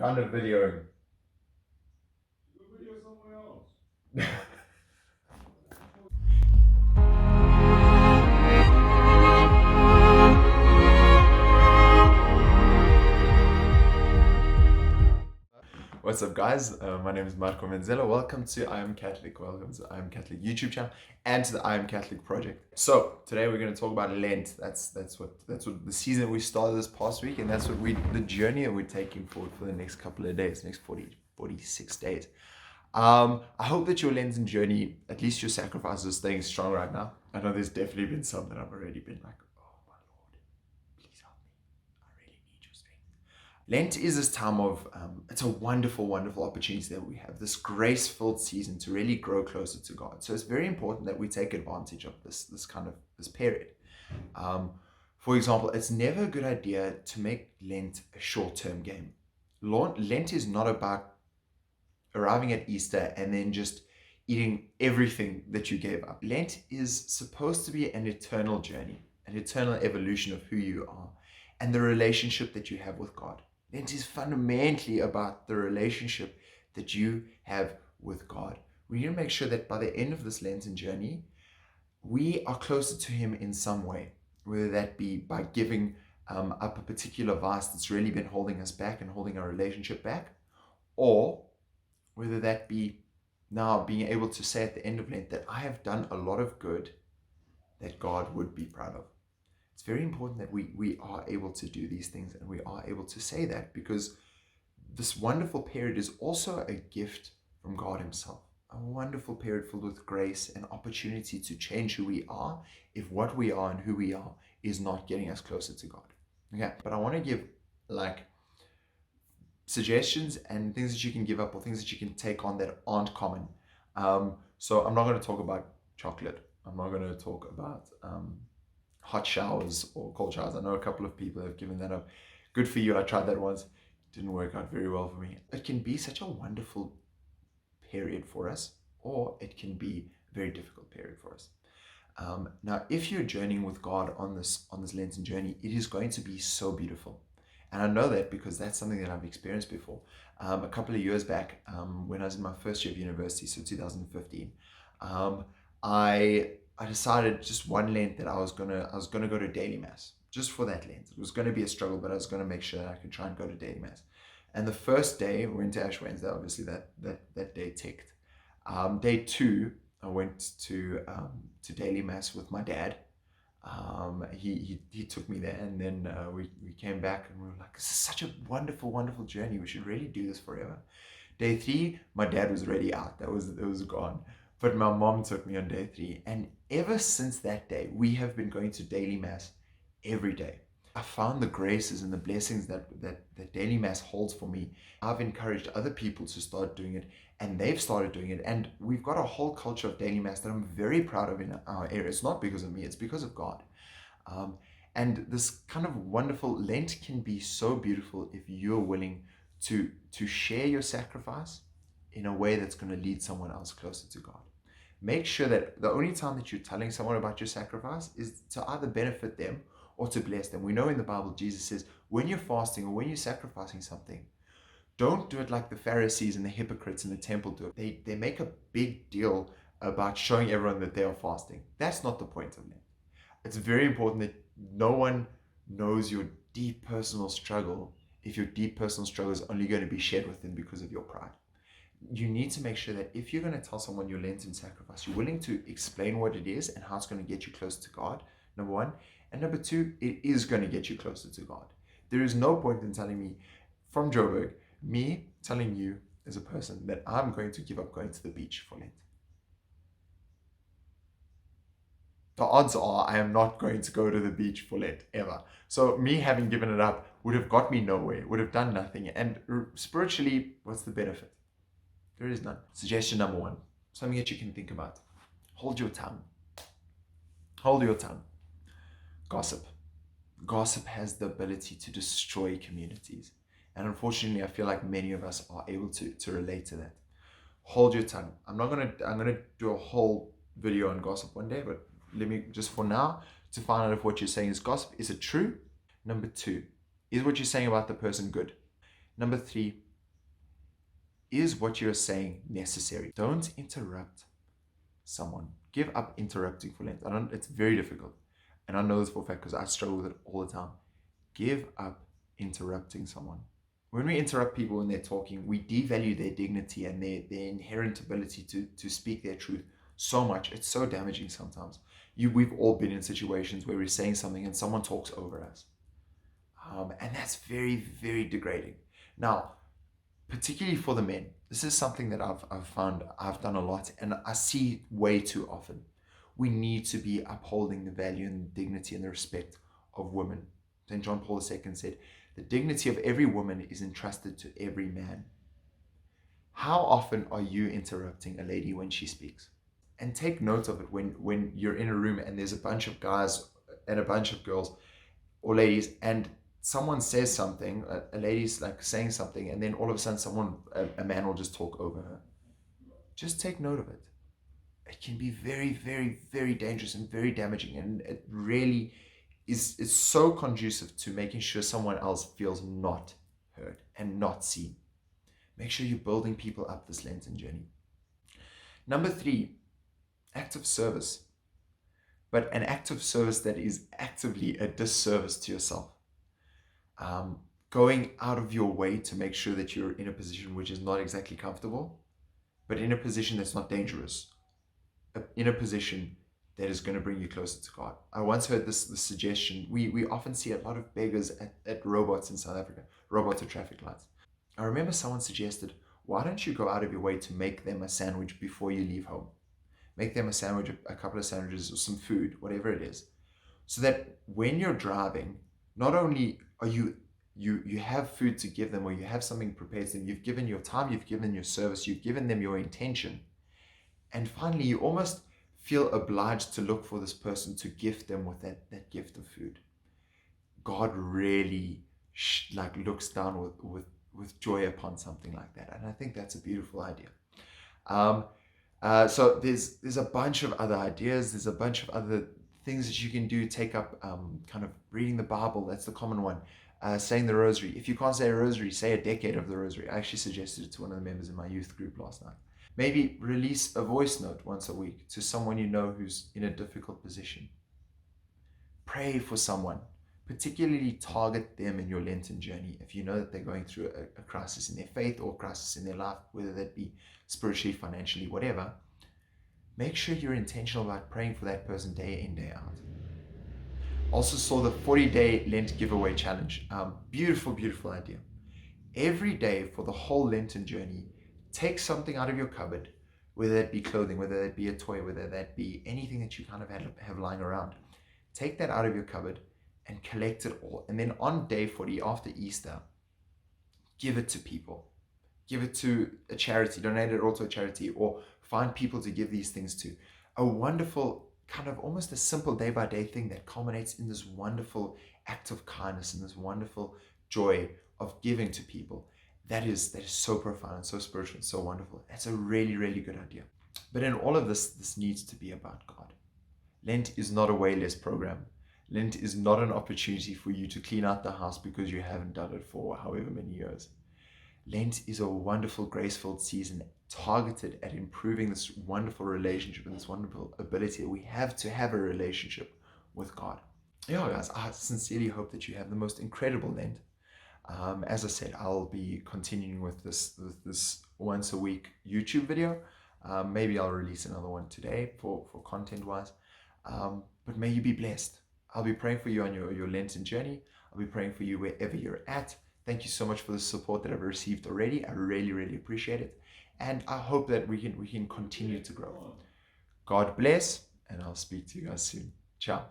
kind of videoing. Do a video somewhere else. What's up, guys? My name is Marco Menzella. Welcome to I Am Catholic. Welcome to I Am Catholic YouTube channel and to the I Am Catholic project. So today we're going to talk about Lent. That's what the season we started this past week, and that's what the journey that we're taking forward for the next couple of days, next 46 days. I hope that your Lenten journey, at least your sacrifices, are staying strong right now. I know there's definitely been some that I've already been like, oh my Lord, please help me. I really need your strength. Lent is this time of, it's a wonderful, wonderful opportunity that we have, this grace-filled season to really grow closer to God. So it's very important that we take advantage of this period. For example, it's never a good idea to make Lent a short-term game. Lent is not about arriving at Easter and then just eating everything that you gave up. Lent is supposed to be an eternal journey, an eternal evolution of who you are and the relationship that you have with God. Lent is fundamentally about the relationship that you have with God. We need to make sure that by the end of this Lenten journey, we are closer to Him in some way, whether that be by giving up a particular vice that's really been holding us back and holding our relationship back, or whether that be now being able to say at the end of Lent that I have done a lot of good that God would be proud of. It's very important that we are able to do these things and we are able to say that, because this wonderful period is also a gift from God Himself. A wonderful period filled with grace and opportunity to change who we are if what we are and who we are is not getting us closer to God. Okay, but I want to give suggestions and things that you can give up or things that you can take on that aren't common. So I'm not going to talk about chocolate. I'm not going to talk about hot showers or cold showers. I know a couple of people have given that up. Good for you. I tried that once. Didn't work out very well for me. It can be such a wonderful period for us, or it can be a very difficult period for us. Now, if you're journeying with God on this Lenten journey, it is going to be so beautiful. And I know that because that's something that I've experienced before. A couple of years back, when I was in my first year of university, so 2015, I decided just one Lent that I was gonna go to daily mass just for that Lent. It was going to be a struggle, but I was going to make sure that I could try and go to daily mass. And the first day, we went to Ash Wednesday. Obviously, that day ticked. Day two, I went to daily mass with my dad. He took me there, and then we came back and we were like, this is such a wonderful, wonderful journey. We should really do this forever. Day three, my dad was already out. It was gone. But my mom took me on day three. And ever since that day, we have been going to daily mass every day. I found the graces and the blessings that daily mass holds for me. I've encouraged other people to start doing it, and they've started doing it. And we've got a whole culture of daily mass that I'm very proud of in our area. It's not because of me, it's because of God. And this kind of wonderful Lent can be so beautiful if you're willing to share your sacrifice in a way that's going to lead someone else closer to God. Make sure that the only time that you're telling someone about your sacrifice is to either benefit them or to bless them. We know in the Bible, Jesus says, when you're fasting or when you're sacrificing something, don't do it like the Pharisees and the hypocrites in the temple do it. They make a big deal about showing everyone that they are fasting. That's not the point of Lent. It's very important that no one knows your deep personal struggle if your deep personal struggle is only going to be shared with them because of your pride. You need to make sure that if you're going to tell someone your Lenten sacrifice, you're willing to explain what it is and how it's going to get you close to God, number one. And number two, it is going to get you closer to God. There is no point in telling me from Joburg, me telling you as a person that I'm going to give up going to the beach for Lent. The odds are I am not going to go to the beach for Lent ever. So me having given it up would have got me nowhere, would have done nothing. And spiritually, what's the benefit? There is none. Suggestion number one, something that you can think about. Hold your tongue. Hold your tongue. Gossip. Gossip has the ability to destroy communities. And unfortunately, I feel like many of us are able to relate to that. Hold your tongue. I'm gonna do a whole video on gossip one day, but let me just for now to find out if what you're saying is gossip. Is it true? Number two, is what you're saying about the person good? Number three, Is what you're saying necessary? Don't interrupt someone. Give up interrupting for Lent. It's very difficult. And I know this for a fact because I struggle with it all the time. Give up interrupting someone. When we interrupt people when they're talking, we devalue their dignity and their inherent ability to speak their truth so much. It's so damaging sometimes. We've all been in situations where we're saying something and someone talks over us. And that's very, very degrading. Now, particularly for the men, this is something that I've found I've done a lot and I see way too often. We need to be upholding the value and dignity and the respect of women. St. John Paul II said, the dignity of every woman is entrusted to every man. How often are you interrupting a lady when she speaks? And take note of it when you're in a room and there's a bunch of guys and a bunch of girls or ladies, and someone says something, a lady's like saying something, and then all of a sudden a man will just talk over her. Just take note of it. It can be very, very, very dangerous and very damaging, and it really is so conducive to making sure someone else feels not heard and not seen. Make sure you're building people up this Lenten journey. Number 3, act of service. But an act of service that is actively a disservice to yourself. Going out of your way to make sure that you're in a position which is not exactly comfortable, but in a position that's not dangerous, in a position that is going to bring you closer to God. I once heard this suggestion. We often see a lot of beggars at robots in South Africa, robots at traffic lights. I remember someone suggested, why don't you go out of your way to make them a sandwich before you leave home? Make them a sandwich, a couple of sandwiches or some food, whatever it is, so that when you're driving, not only are you have food to give them or you have something prepared to them, you've given your time, you've given your service, you've given them your intention. And finally, you almost feel obliged to look for this person to gift them with that gift of food. God really looks down with joy upon something like that. And I think that's a beautiful idea. So there's a bunch of other ideas. There's a bunch of other things that you can do. Take up kind of reading the Bible. That's the common one. Saying the rosary. If you can't say a rosary, say a decade of the rosary. I actually suggested it to one of the members in my youth group last night. Maybe release a voice note once a week to someone you know who's in a difficult position. Pray for someone. Particularly target them in your Lenten journey if you know that they're going through a crisis in their faith or crisis in their life, whether that be spiritually, financially, whatever. Make sure you're intentional about praying for that person day in, day out. Also saw the 40-day Lent giveaway challenge. Beautiful, beautiful idea. Every day for the whole Lenten journey, take something out of your cupboard, whether that be clothing, whether that be a toy, whether that be anything that you kind of have lying around. Take that out of your cupboard and collect it all. And then on day 40, after Easter, give it to people. Give it to a charity, donate it all to a charity, or find people to give these things to. A wonderful, kind of almost a simple day-by-day thing that culminates in this wonderful act of kindness and this wonderful joy of giving to people. That is so profound and so spiritual and so wonderful. That's a really, really good idea. But in all of this needs to be about God. Lent is not a wayless program. Lent is not an opportunity for you to clean out the house because you haven't done it for however many years. Lent is a wonderful, grace-filled season targeted at improving this wonderful relationship and this wonderful ability that we have to have a relationship with God. Yeah, guys, I sincerely hope that you have the most incredible Lent. As I said, I'll be continuing with this once a week YouTube video. Maybe I'll release another one today for content-wise. But may you be blessed. I'll be praying for you on your Lenten journey. I'll be praying for you wherever you're at. Thank you so much for the support that I've received already. I really, really appreciate it. And I hope that we can continue to grow. God bless, and I'll speak to you guys soon. Ciao.